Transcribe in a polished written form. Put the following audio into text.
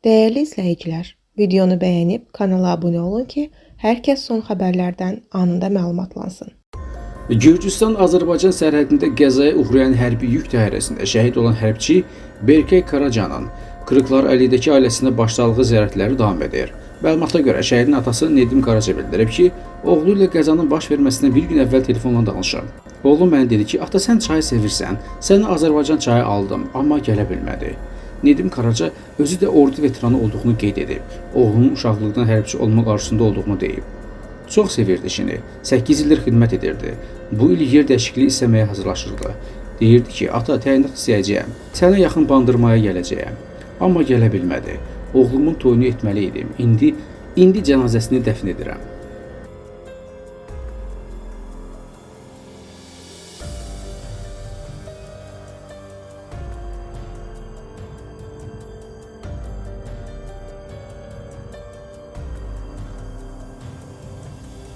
Değerli izləyicilər, videonu bəyənib kanala abunə olun ki, hər kəs son xəbərlərdən anında məlumatlansın. Gürcüstan-Azərbaycan sərhədində qəzaya uğrayan hərbi yük təyyarəsində şəhid olan hərbçi Berkay Karacanın qırıqlar əlindəki ailəsinə başsağlığı ziyarətləri davam edir. Məlumata görə şəhidin atası Nedim Karaca bildirib ki, oğlu ilə qəzanın baş verməsindən bir gün əvvəl telefonla danışıb. Oğlum mənə dedi ki, ata sən çayı sevirsən, səni Azərbaycan çayı aldım, amma gələ bilmədi. Nedim Karaca özü də ordu veteranı olduğunu qeyd edib. Oğlunun uşaqlıqdan hərbçi olmaq arzusunda olduğunu deyib. Çox sevirdi işini, 8 ildir xidmət edirdi. Bu il yer dəyişikliyi istəməyə hazırlaşırdı. Deyirdi ki, ata təyinat istəyəcəyəm, sənə yaxın bandırmaya gələcəyəm. Amma gələ bilmədi. Oğlumun toyunu etməli idim, indi cənazəsini dəfn edirəm.